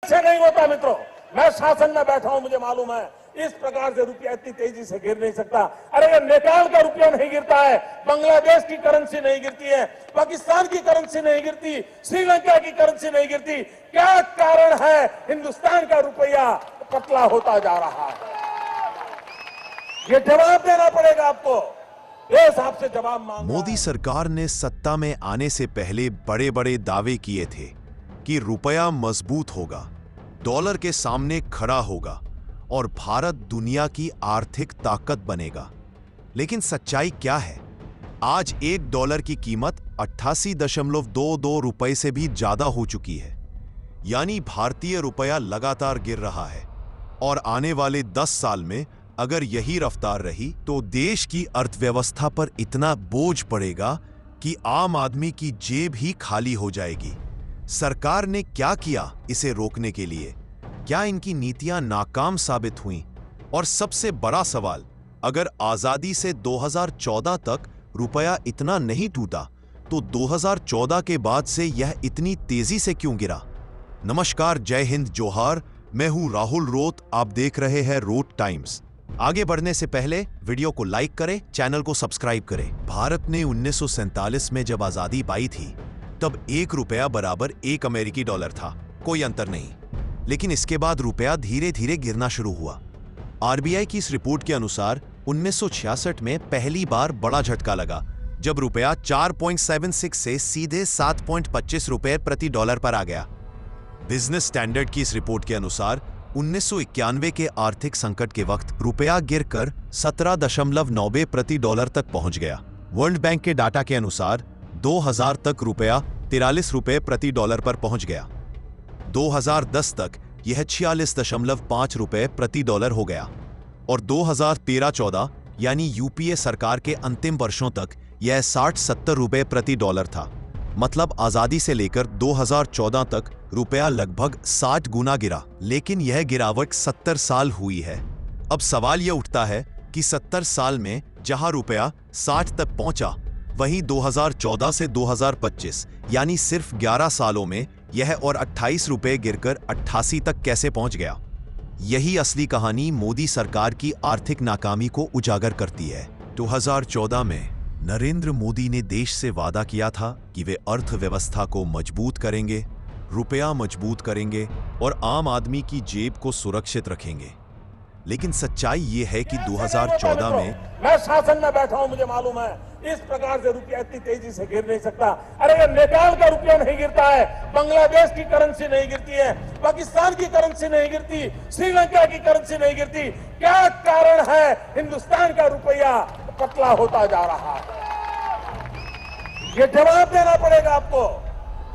से नहीं होता मित्रों। मैं शासन में बैठा हूं, मुझे मालूम है इस प्रकार से रुपया इतनी तेजी से गिर नहीं सकता। अरे ये नेपाल का रुपया नहीं गिरता है, बांग्लादेश की करेंसी नहीं गिरती है, पाकिस्तान की करेंसी नहीं गिरती, श्रीलंका की करेंसी नहीं गिरती। क्या कारण है हिंदुस्तान का रुपया पतला होता जा रहा है? ये जवाब देना पड़ेगा आपको। देश आपसे जवाब मांग रहा है। मोदी सरकार ने सत्ता में आने से पहले बड़े बड़े दावे किए थे कि रुपया मजबूत होगा, डॉलर के सामने खड़ा होगा और भारत दुनिया की आर्थिक ताकत बनेगा। लेकिन सच्चाई क्या है? आज $1 की कीमत 88.22 रुपए से भी ज्यादा हो चुकी है। यानी भारतीय रुपया लगातार गिर रहा है और आने वाले 10 साल में अगर यही रफ्तार रही तो देश की अर्थव्यवस्था पर इतना बोझ पड़ेगा कि आम आदमी की जेब ही खाली हो जाएगी। सरकार ने क्या किया इसे रोकने के लिए? क्या इनकी नीतियां नाकाम साबित हुईं? और सबसे बड़ा सवाल, अगर आजादी से 2014 तक रुपया इतना नहीं टूटा तो 2014 के बाद से यह इतनी तेजी से क्यों गिरा? नमस्कार, जय हिंद, जोहार। मैं हूं राहुल रोत, आप देख रहे हैं रोट टाइम्स। आगे बढ़ने से पहले वीडियो को लाइक करें, चैनल को सब्सक्राइब करें। भारत ने 1947 में जब आजादी पाई थी तब ₹1 बराबर $1 था, कोई अंतर नहीं। लेकिन इसके बाद रुपया धीरे धीरे गिरना शुरू हुआ। आरबीआई की इस रिपोर्ट के अनुसार 1966 में पहली बार बड़ा झटका लगा जब रुपया 4.76 से सीधे 7.25 रुपए प्रति डॉलर पर आ गया। बिजनेस स्टैंडर्ड की इस रिपोर्ट के अनुसार 1991 के आर्थिक संकट के वक्त रुपया गिरकर 17.90 प्रति डॉलर तक पहुंच गया। वर्ल्ड बैंक के डाटा के अनुसार 2000 तक रुपया 43 रुपए प्रति डॉलर पर पहुंच गया। 2010 तक यह 46.5 रुपए प्रति डॉलर हो गया और 2013-14 यानी यूपीए सरकार के अंतिम वर्षों तक यह 60-70 रुपए प्रति डॉलर था। मतलब आजादी से लेकर 2014 तक रुपया लगभग 60 गुना गिरा। लेकिन यह गिरावट 70 साल हुई है। अब सवाल यह उठता है कि 70 साल में जहां रुपया 60 तक पहुंचा, वहीं 2014 से 2025 यानी सिर्फ 11 सालों में यह और 28 रुपए गिरकर 88 तक कैसे पहुंच गया? यही असली कहानी मोदी सरकार की आर्थिक नाकामी को उजागर करती है। 2014 में नरेंद्र मोदी ने देश से वादा किया था कि वे अर्थव्यवस्था को मजबूत करेंगे, रुपया मजबूत करेंगे और आम आदमी की जेब को सुरक्षित रखेंगे। लेकिन सच्चाई ये है कि 2014 में मैं शासन में बैठा हूं, मुझे मालूम है इस प्रकार से रुपया इतनी तेजी से गिर नहीं सकता। अरे ये नेपाल का रुपया नहीं गिरता है, बांग्लादेश की करेंसी नहीं गिरती है, पाकिस्तान की करेंसी नहीं गिरती, श्रीलंका की करेंसी नहीं गिरती। क्या कारण है हिंदुस्तान का रुपया पतला होता जा रहा है? ये जवाब देना पड़ेगा आपको।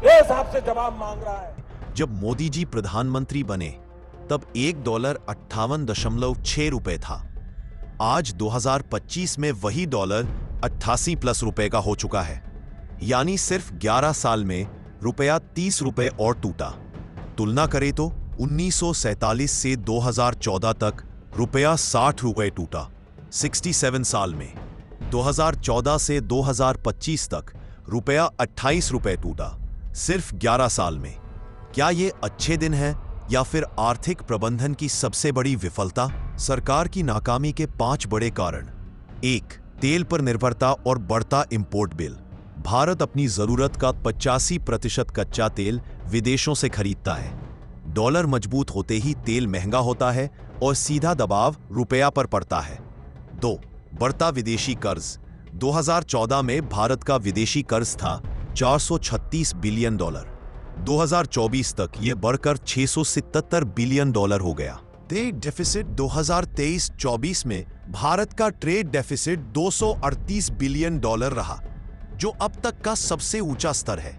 देश आपसे जवाब मांग रहा है। जब मोदी जी प्रधानमंत्री बने तब $1 58.6 रुपए था। आज 2025 में वही डॉलर 88+ रुपए का हो चुका है। यानी सिर्फ 11 साल में रुपया 30 रुपए और टूटा। तुलना करें तो 1947 से 2014 तक रुपया 60 रुपए टूटा। 67 साल में 2014 से 2025 तक रुपया 28 रुपए टूटा, सिर्फ 11 साल में। क्या ये अच्छे दिन हैं या फिर आर्थिक प्रबंधन की सबसे बड़ी विफलता? सरकार की नाकामी के 5 बड़े कारण। 1. तेल पर निर्भरता और बढ़ता इंपोर्ट बिल। भारत अपनी जरूरत का 85% कच्चा तेल विदेशों से खरीदता है। डॉलर मजबूत होते ही तेल महंगा होता है और सीधा दबाव रुपया पर पड़ता है। 2. बढ़ता विदेशी कर्ज। 2014 में भारत का विदेशी कर्ज था $436 बिलियन। 2024 तक यह बढ़कर $677 बिलियन हो गया। ट्रेड डेफिसिट 2023-24 में भारत का ट्रेड डेफिसिट $238 बिलियन रहा, जो अब तक का सबसे ऊंचा स्तर है।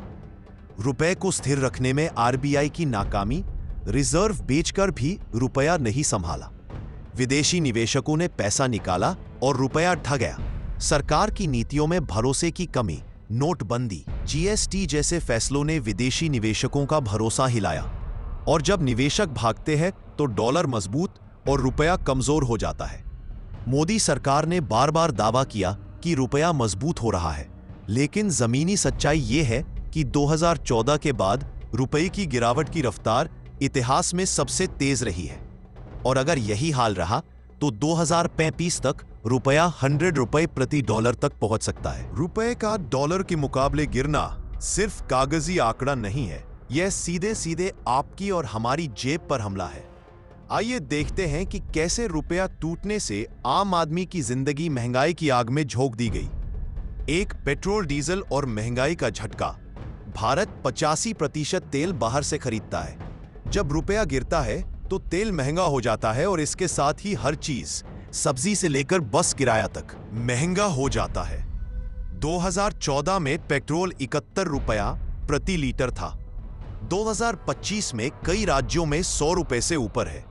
रुपए को स्थिर रखने में आरबीआई की नाकामी। रिजर्व बेचकर भी रुपया नहीं संभाला। विदेशी निवेशकों ने पैसा निकाला और रुपया ढह गया। सरकार की नीतियों में भरोसे की कमी। नोटबंदी, जीएसटी जैसे फैसलों ने विदेशी निवेशकों का भरोसा हिलाया। और जब निवेशक भागते हैं तो डॉलर मजबूत और रुपया कमजोर हो जाता है। मोदी सरकार ने बार बार दावा किया कि रुपया मजबूत हो रहा है, लेकिन जमीनी सच्चाई ये है कि 2014 के बाद रुपये की गिरावट की रफ्तार इतिहास में सबसे तेज रही है। और अगर यही हाल रहा तो 2035 तक रुपया 100 रुपए प्रति डॉलर तक पहुंच सकता है। रुपए का डॉलर के मुकाबले गिरना सिर्फ कागजी आंकड़ा नहीं है, यह सीधे सीधे आपकी और हमारी जेब पर हमला है। आइए देखते हैं कि कैसे रुपया टूटने से आम आदमी की जिंदगी महंगाई की आग में झोंक दी गई। एक, पेट्रोल डीजल और महंगाई का झटका। भारत 85% तेल बाहर से खरीदता है। जब रुपया गिरता है तो तेल महंगा हो जाता है और इसके साथ ही हर चीज, सब्जी से लेकर बस किराया तक महंगा हो जाता है। 2014 में पेट्रोल 71 रुपया प्रति लीटर था। 2025 में कई राज्यों में 100 रुपए से ऊपर है।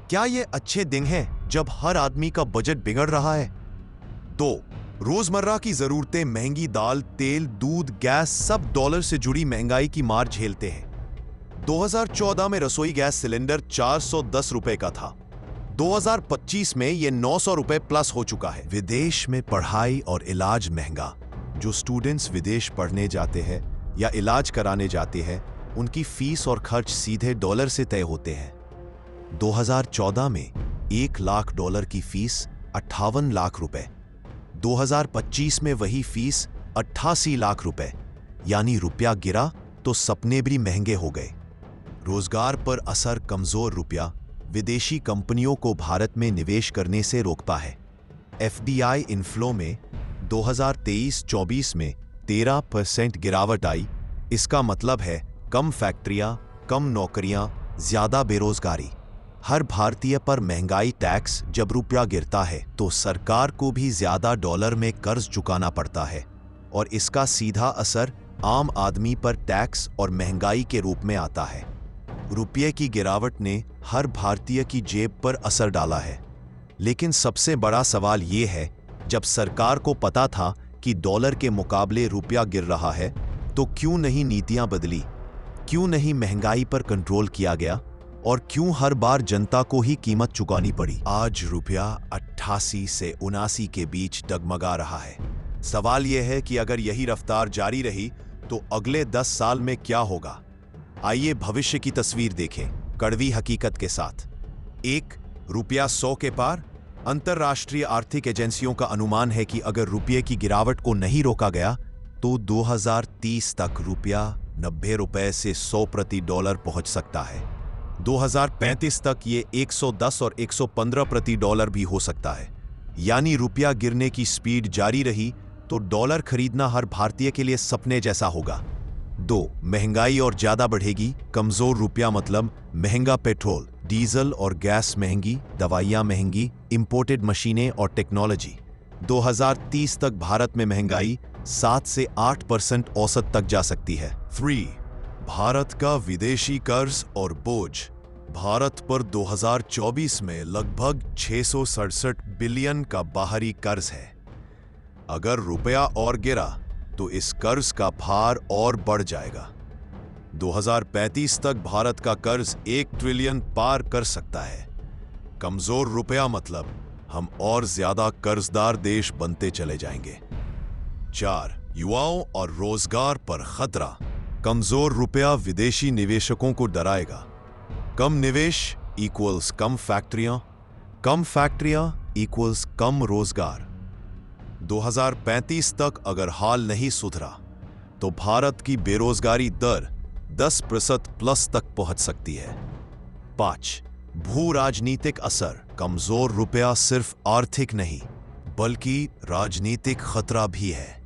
क्या ये अच्छे दिन हैं जब हर आदमी का बजट बिगड़ रहा है? 2, रोजमर्रा की जरूरतें, महंगी दाल, तेल, दूध, गैस सब डॉलर से जुड़ी महंगाई की मार झेलते हैं। 2014 में रसोई गैस सिलेंडर 410 रुपए का था। 2025 में यह 900 रुपए प्लस हो चुका है। विदेश में पढ़ाई और इलाज महंगा। जो स्टूडेंट्स विदेश पढ़ने जाते हैं या इलाज कराने जाते हैं, उनकी फीस और खर्च सीधे डॉलर से तय होते हैं। 2014 में $1 लाख की फीस 58 लाख रुपए। 2025 में वही फीस 88 लाख रुपए। यानी रुपया गिरा तो सपने भी महंगे हो गए। रोजगार पर असर। कमजोर रुपया विदेशी कंपनियों को भारत में निवेश करने से रोकता है। एफडीआई इनफ्लो में 2023-24 में 13% गिरावट आई। इसका मतलब है कम फैक्ट्रियां, कम नौकरियां, ज्यादा बेरोजगारी। हर भारतीय पर महंगाई टैक्स। जब रुपया गिरता है तो सरकार को भी ज्यादा डॉलर में कर्ज चुकाना पड़ता है और इसका सीधा असर आम आदमी पर टैक्स और महंगाई के रूप में आता है। रुपये की गिरावट ने हर भारतीय की जेब पर असर डाला है। लेकिन सबसे बड़ा सवाल ये है, जब सरकार को पता था कि डॉलर के मुकाबले रुपया गिर रहा है तो क्यों नहीं नीतियां बदली? क्यों नहीं महंगाई पर कंट्रोल किया गया? और क्यों हर बार जनता को ही कीमत चुकानी पड़ी? आज रुपया 88 से 79 के बीच डगमगा रहा है। सवाल यह है कि अगर यही रफ्तार जारी रही तो अगले 10 साल में क्या होगा? आइए भविष्य की तस्वीर देखें कड़वी हकीकत के साथ। 1, रुपया 100 के पार। अंतरराष्ट्रीय आर्थिक एजेंसियों का अनुमान है कि अगर रुपये की गिरावट को नहीं रोका गया तो 2030 तक रुपया 90 रुपए से 100 प्रति डॉलर पहुंच सकता है। 2035 तक ये 110 और 115 प्रति डॉलर भी हो सकता है। यानी रुपया गिरने की स्पीड जारी रही तो डॉलर खरीदना हर भारतीय के लिए सपने जैसा होगा। 2, महंगाई और ज्यादा बढ़ेगी। कमजोर रुपया मतलब महंगा पेट्रोल, डीजल और गैस महंगी, दवाइयां महंगी, इंपोर्टेड मशीनें और टेक्नोलॉजी। 2030 तक भारत में महंगाई 7 से 8% औसत तक जा सकती है। 3, भारत का विदेशी कर्ज और बोझ। भारत पर 2024 में लगभग 667 बिलियन का बाहरी कर्ज है। अगर रुपया और गिरा तो इस कर्ज का भार और बढ़ जाएगा। 2035 तक भारत का कर्ज 1 ट्रिलियन पार कर सकता है। कमजोर रुपया मतलब हम और ज्यादा कर्जदार देश बनते चले जाएंगे। 4, युवाओं और रोजगार पर खतरा। कमजोर रुपया विदेशी निवेशकों को डराएगा। कम निवेश इक्वल्स कम फैक्ट्रियां इक्वल्स कम रोजगार। 2035 तक अगर हाल नहीं सुधरा तो भारत की बेरोजगारी दर 10% प्लस तक पहुंच सकती है। 5, भू राजनीतिक असर। कमजोर रुपया सिर्फ आर्थिक नहीं बल्कि राजनीतिक खतरा भी है।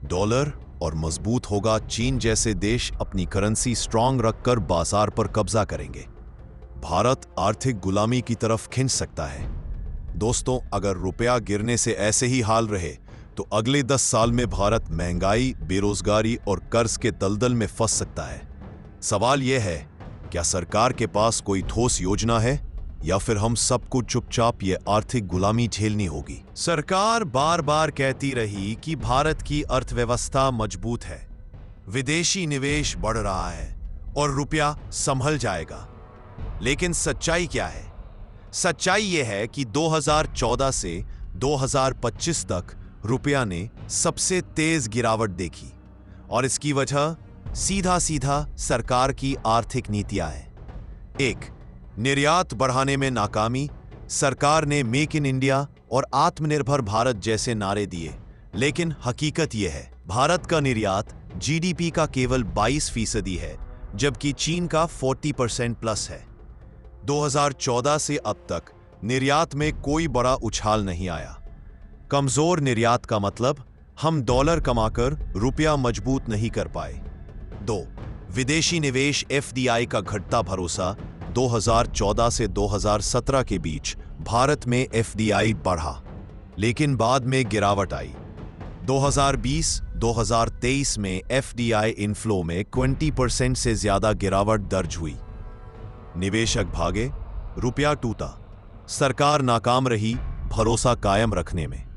डॉलर और मजबूत होगा, चीन जैसे देश अपनी करेंसी स्ट्रांग रखकर बाजार पर कब्जा करेंगे। भारत आर्थिक गुलामी की तरफ खिंच सकता है। दोस्तों, अगर रुपया गिरने से ऐसे ही हाल रहे तो अगले 10 साल में भारत महंगाई, बेरोजगारी और कर्ज के दलदल में फंस सकता है। सवाल यह है, क्या सरकार के पास कोई ठोस योजना है या फिर हम सबको चुपचाप ये आर्थिक गुलामी झेलनी होगी? सरकार बार बार कहती रही कि भारत की अर्थव्यवस्था मजबूत है, विदेशी निवेश बढ़ रहा है और रुपया संभल जाएगा। लेकिन सच्चाई क्या है? सच्चाई यह है कि 2014 से 2025 तक रुपया ने सबसे तेज गिरावट देखी और इसकी वजह सीधा सीधा सरकार की आर्थिक नीतियां हैं। एक, निर्यात बढ़ाने में नाकामी। सरकार ने मेक इन इंडिया और आत्मनिर्भर भारत जैसे नारे दिए, लेकिन हकीकत यह है भारत का निर्यात जीडीपी का केवल 22% है, जबकि चीन का 40% प्लस है। 2014 से अब तक निर्यात में कोई बड़ा उछाल नहीं आया। कमजोर निर्यात का मतलब हम डॉलर कमाकर रुपया मजबूत नहीं कर पाए। 2, विदेशी निवेश एफडीआई का घटता भरोसा। 2014 से 2017 के बीच भारत में एफडीआई बढ़ा, लेकिन बाद में गिरावट आई। 2020-2023 में एफडीआई इनफ्लो में 20% से ज्यादा गिरावट दर्ज हुई। निवेशक भागे, रुपया टूटा, सरकार नाकाम रही भरोसा कायम रखने में।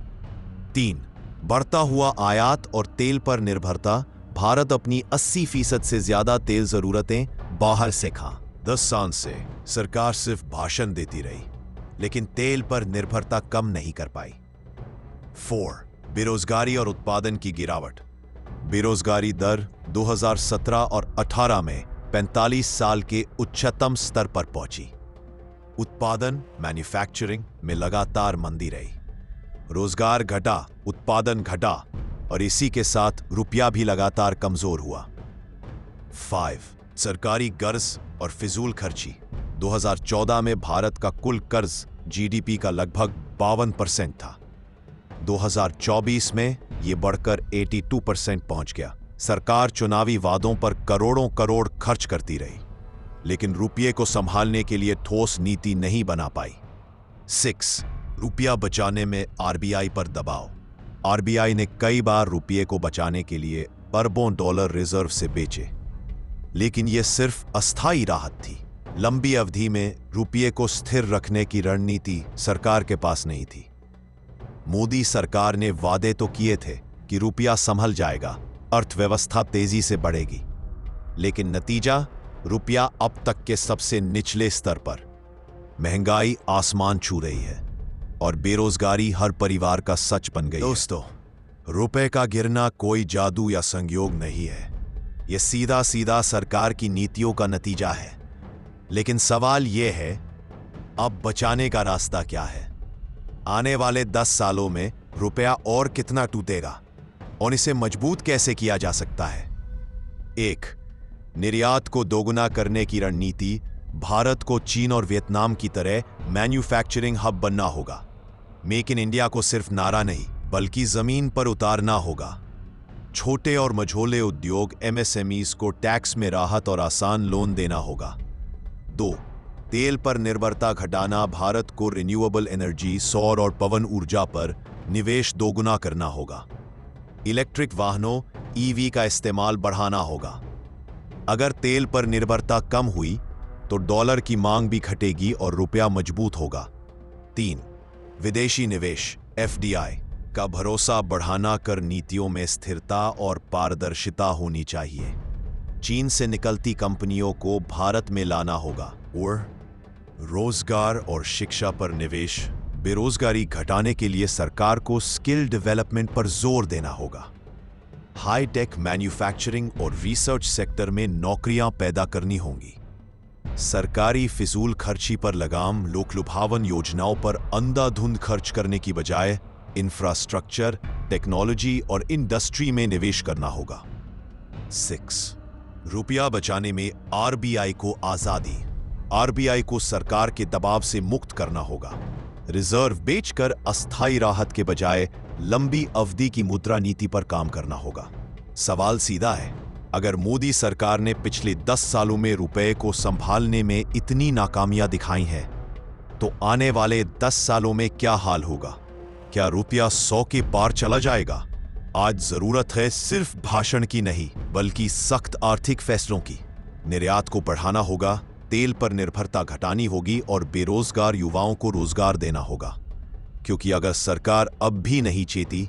3, बढ़ता हुआ आयात और तेल पर निर्भरता। भारत अपनी 80% से ज्यादा तेल जरूरतें बाहर से खा। 10 साल से सरकार सिर्फ भाषण देती रही, लेकिन तेल पर निर्भरता कम नहीं कर पाई। 4, बेरोजगारी और उत्पादन की गिरावट। बेरोजगारी दर 2017 और 18 में 45 साल के उच्चतम स्तर पर पहुंची। उत्पादन मैन्युफैक्चरिंग में लगातार मंदी रही। रोजगार घटा, उत्पादन घटा और इसी के साथ रुपया भी लगातार कमजोर हुआ। 5, सरकारी कर्ज और फिजूल खर्ची। 2014 में भारत का कुल कर्ज जीडीपी का लगभग 52% था। 2024 में यह बढ़कर 82% पहुंच गया। सरकार चुनावी वादों पर करोड़ों करोड़ खर्च करती रही, लेकिन रुपये को संभालने के लिए ठोस नीति नहीं बना पाई। 6, रुपया बचाने में आरबीआई पर दबाव। आरबीआई ने कई बार रुपये को बचाने के लिए अरबों डॉलर रिजर्व से बेचे, लेकिन यह सिर्फ अस्थायी राहत थी। लंबी अवधि में रुपये को स्थिर रखने की रणनीति सरकार के पास नहीं थी। मोदी सरकार ने वादे तो किए थे कि रुपया संभल जाएगा, अर्थव्यवस्था तेजी से बढ़ेगी, लेकिन नतीजा रुपया अब तक के सबसे निचले स्तर पर। महंगाई आसमान छू रही है और बेरोजगारी हर परिवार का सच बन गई। दोस्तों, रुपए का गिरना कोई जादू या संयोग नहीं है, यह सीधा सीधा सरकार की नीतियों का नतीजा है। लेकिन सवाल यह है, अब बचाने का रास्ता क्या है? आने वाले 10 सालों में रुपया और कितना टूटेगा और इसे मजबूत कैसे किया जा सकता है? 1, निर्यात को दोगुना करने की रणनीति। भारत को चीन और वियतनाम की तरह मैन्युफैक्चरिंग हब बनना होगा। मेक इन इंडिया को सिर्फ नारा नहीं, बल्कि जमीन पर उतारना होगा। छोटे और मझोले उद्योग एमएसएमईज को टैक्स में राहत और आसान लोन देना होगा। 2, तेल पर निर्भरता घटाना। भारत को रिन्यूएबल एनर्जी, सौर और पवन ऊर्जा पर निवेश दोगुना करना होगा। इलेक्ट्रिक वाहनों ईवी का इस्तेमाल बढ़ाना होगा। अगर तेल पर निर्भरता कम हुई तो डॉलर की मांग भी घटेगी और रुपया मजबूत होगा। 3, विदेशी निवेश एफडीआई का भरोसा बढ़ाना कर नीतियों में स्थिरता और पारदर्शिता होनी चाहिए। चीन से निकलती कंपनियों को भारत में लाना होगा और रोजगार और शिक्षा पर निवेश। बेरोजगारी घटाने के लिए सरकार को स्किल डेवलपमेंट पर जोर देना होगा। हाई टेक मैन्युफैक्चरिंग और रिसर्च सेक्टर में नौकरियां पैदा करनी होंगी। सरकारी फिजूल खर्ची पर लगाम। लोकलुभावन योजनाओं पर अंधाधुंध खर्च करने की बजाय इंफ्रास्ट्रक्चर, टेक्नोलॉजी और इंडस्ट्री में निवेश करना होगा। 6, रुपया बचाने में आरबीआई को आजादी। आरबीआई को सरकार के दबाव से मुक्त करना होगा। रिजर्व बेचकर अस्थायी राहत के बजाय लंबी अवधि की मुद्रा नीति पर काम करना होगा। सवाल सीधा है, अगर मोदी सरकार ने पिछले 10 सालों में रुपए को संभालने में इतनी नाकामियां दिखाई हैं, तो आने वाले 10 सालों में क्या हाल होगा? क्या रुपया 100 के पार चला जाएगा? आज जरूरत है सिर्फ भाषण की नहीं, बल्कि सख्त आर्थिक फैसलों की। निर्यात को बढ़ाना होगा, तेल पर निर्भरता घटानी होगी और बेरोजगार युवाओं को रोजगार देना होगा। क्योंकि अगर सरकार अब भी नहीं चेती,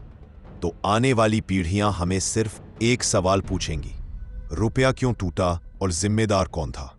तो आने वाली पीढ़ियां हमें सिर्फ एक सवाल पूछेंगी, रुपया क्यों टूटा और जिम्मेदार कौन था?